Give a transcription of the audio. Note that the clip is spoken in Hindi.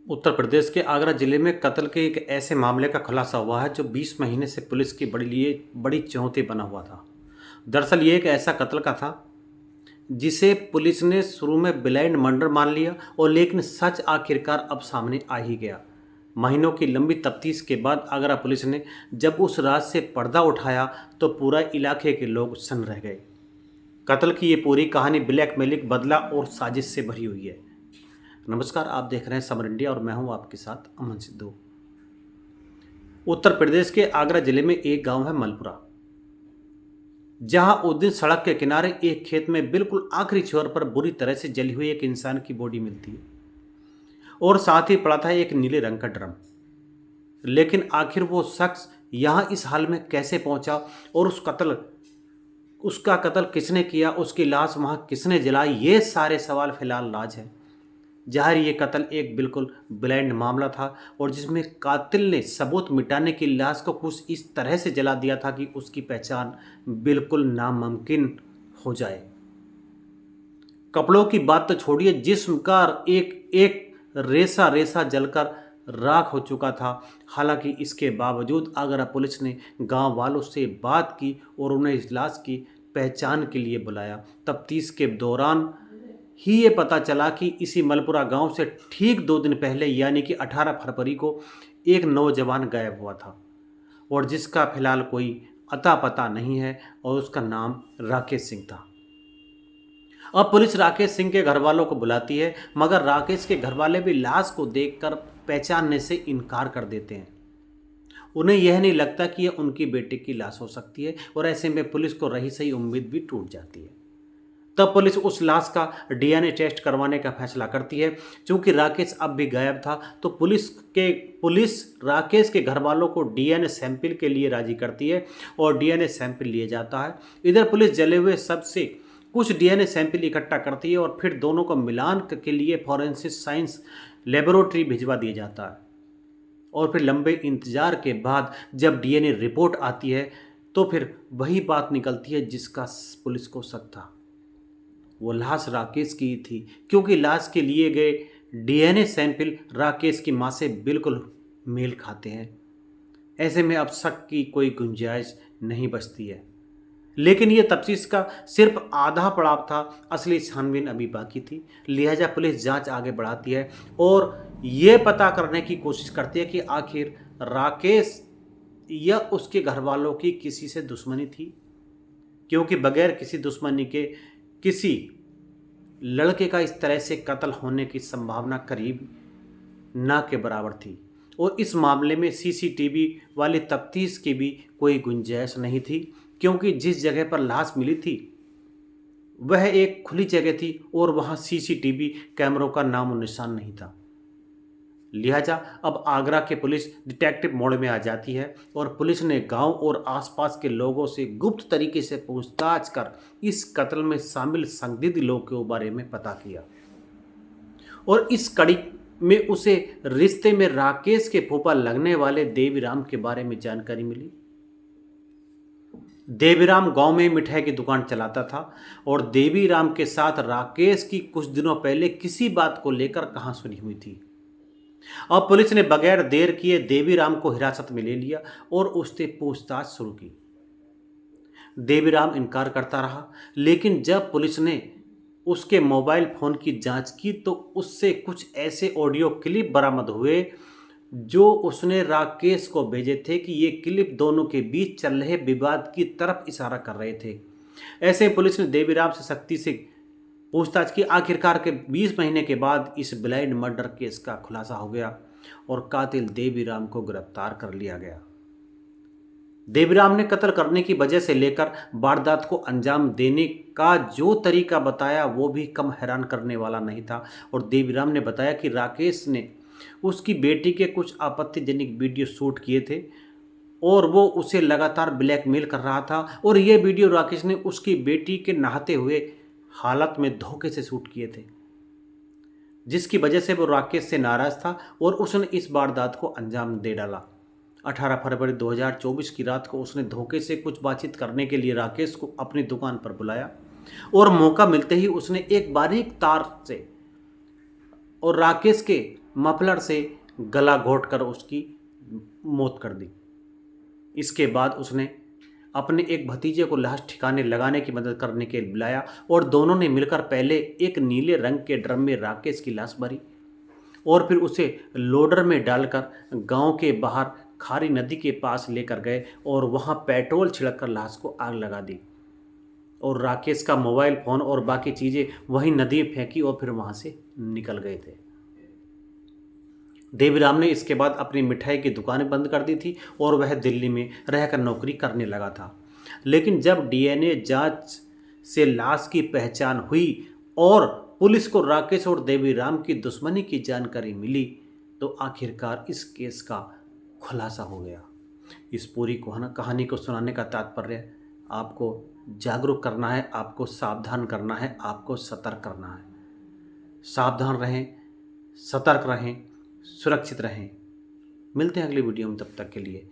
उत्तर प्रदेश के आगरा जिले में कत्ल के एक ऐसे मामले का खुलासा हुआ है जो 20 महीने से पुलिस की बड़ी चुनौती बना हुआ था। दरअसल ये एक ऐसा कत्ल का था जिसे पुलिस ने शुरू में ब्लाइंड मर्डर मान लिया और लेकिन सच आखिरकार अब सामने आ ही गया। महीनों की लंबी तफ्तीश के बाद आगरा पुलिस ने जब उस राज से पर्दा उठाया तो पूरा इलाके के लोग सन्न रह गए। कत्ल की ये पूरी कहानी ब्लैकमेलिंग, बदला और साजिश से भरी हुई है। नमस्कार, आप देख रहे हैं समर इंडिया और मैं हूं आपके साथ अमन सिद्धू। उत्तर प्रदेश के आगरा जिले में एक गांव है मलपुरा, जहां उस दिन सड़क के किनारे एक खेत में बिल्कुल आखिरी छोर पर बुरी तरह से जली हुई एक इंसान की बॉडी मिलती है और साथ ही पड़ा था एक नीले रंग का ड्रम। लेकिन आखिर वो शख्स यहां इस हाल में कैसे पहुंचा और उसका कत्ल किसने किया, उसकी लाश वहां किसने जलाई, ये सारे सवाल फिलहाल राज है। जाहिर ये कत्ल एक बिल्कुल ब्लाइंड मामला था और जिसमें कातिल ने सबूत मिटाने की लाश को कुछ इस तरह से जला दिया था कि उसकी पहचान बिल्कुल नामुमकिन हो जाए। कपड़ों की बात तो छोड़िए, जिस्म का एक एक रेसा रेसा जलकर राख हो चुका था। हालांकि इसके बावजूद आगरा पुलिस ने गांव वालों से बात की और उन्हें इस लाश की पहचान के लिए बुलाया। तफ्तीश के दौरान ही ये पता चला कि इसी मलपुरा गांव से ठीक 2 दिन पहले यानी कि 18 फरवरी को एक नौजवान गायब हुआ था और जिसका फिलहाल कोई अता पता नहीं है और उसका नाम राकेश सिंह था। अब पुलिस राकेश सिंह के घर वालों को बुलाती है, मगर राकेश के घर वाले भी लाश को देखकर पहचानने से इनकार कर देते हैं। उन्हें यह नहीं लगता कि यह उनकी बेटे की लाश हो सकती है और ऐसे में पुलिस को रही सही उम्मीद भी टूट जाती है। तब पुलिस उस लाश का डीएनए टेस्ट करवाने का फैसला करती है। चूंकि राकेश अब भी गायब था तो पुलिस राकेश के घर वालों को डीएनए सैंपल के लिए राजी करती है और डीएनए सैंपल लिए जाता है। इधर पुलिस जले हुए शव से कुछ डीएनए सैंपल इकट्ठा करती है और फिर दोनों को मिलान के लिए फॉरेंसिक साइंस लेबोरेटरी भिजवा दिया जाता है। और फिर लंबे इंतजार के बाद जब डीएनए रिपोर्ट आती है तो फिर वही बात निकलती है जिसका पुलिस को शक था। वो लाश राकेश की थी, क्योंकि लाश के लिए गए डीएनए सैंपल राकेश की मां से बिल्कुल मेल खाते हैं। ऐसे में अब शक की कोई गुंजाइश नहीं बचती है। लेकिन ये तफ्तीश का सिर्फ आधा पड़ाव था, असली छानबीन अभी बाकी थी। लिहाजा पुलिस जांच आगे बढ़ाती है और ये पता करने की कोशिश करती है कि आखिर राकेश या उसके घर वालों की किसी से दुश्मनी थी, क्योंकि बगैर किसी दुश्मनी के किसी लड़के का इस तरह से कत्ल होने की संभावना करीब ना के बराबर थी और इस मामले में सीसीटीवी वाली तफ्तीश की भी कोई गुंजाइश नहीं थी, क्योंकि जिस जगह पर लाश मिली थी वह एक खुली जगह थी और वहां सीसीटीवी कैमरों का नामो निशान नहीं था। लिहाजा अब आगरा के पुलिस डिटेक्टिव मोड में आ जाती है और पुलिस ने गांव और आसपास के लोगों से गुप्त तरीके से पूछताछ कर इस कत्ल में शामिल संदिग्ध लोगों के बारे में पता किया और इस कड़ी में उसे रिश्ते में राकेश के फूफा लगने वाले देवीराम के बारे में जानकारी मिली। देवीराम गांव में मिठाई की दुकान चलाता था और देवीराम के साथ राकेश की कुछ दिनों पहले किसी बात को लेकर कहासुनी हुई थी। अब पुलिस ने बगैर देर किए देवीराम को हिरासत में ले लिया और उससे पूछताछ शुरू की। देवीराम इनकार करता रहा, लेकिन जब पुलिस ने उसके मोबाइल फोन की जांच की तो उससे कुछ ऐसे ऑडियो क्लिप बरामद हुए जो उसने राकेश को भेजे थे कि ये क्लिप दोनों के बीच चल रहे विवाद की तरफ इशारा कर रहे थे। ऐसे पुलिस ने देवीराम से सख्ती से पूछताछ की। आखिरकार के 20 महीने के बाद इस ब्लाइंड मर्डर केस का खुलासा हो गया और कातिल देवीराम को गिरफ्तार कर लिया गया। देवीराम ने कत्ल करने की वजह से लेकर वारदात को अंजाम देने का जो तरीका बताया वो भी कम हैरान करने वाला नहीं था और देवीराम ने बताया कि राकेश ने उसकी बेटी के कुछ आपत्तिजनक वीडियो शूट किए थे और वो उसे लगातार ब्लैकमेल कर रहा था और ये वीडियो राकेश ने उसकी बेटी के नहाते हुए हालत में धोखे से शूट किए थे, जिसकी वजह से वो राकेश से नाराज था और उसने इस वारदात को अंजाम दे डाला। 18 फरवरी 2024 की रात को उसने धोखे से कुछ बातचीत करने के लिए राकेश को अपनी दुकान पर बुलाया और मौका मिलते ही उसने एक बारीक तार से और राकेश के मफलर से गला घोंटकर उसकी मौत कर दी। इसके बाद उसने अपने एक भतीजे को लाश ठिकाने लगाने की मदद करने के लिए बुलाया और दोनों ने मिलकर पहले एक नीले रंग के ड्रम में राकेश की लाश भरी और फिर उसे लोडर में डालकर गांव के बाहर खारी नदी के पास लेकर गए और वहां पेट्रोल छिड़ककर लाश को आग लगा दी और राकेश का मोबाइल फ़ोन और बाकी चीज़ें वहीं नदी में फेंकी और फिर वहां से निकल गए थे। देवीराम ने इसके बाद अपनी मिठाई की दुकानें बंद कर दी थी और वह दिल्ली में रहकर नौकरी करने लगा था। लेकिन जब डीएनए जांच से लाश की पहचान हुई और पुलिस को राकेश और देवीराम की दुश्मनी की जानकारी मिली तो आखिरकार इस केस का खुलासा हो गया। इस पूरी कहानी को सुनाने का तात्पर्य आपको जागरूक करना है, आपको सावधान करना है, आपको सतर्क करना है। सावधान रहें, सतर्क रहें, सुरक्षित रहें। मिलते हैं अगली वीडियो में, तब तक के लिए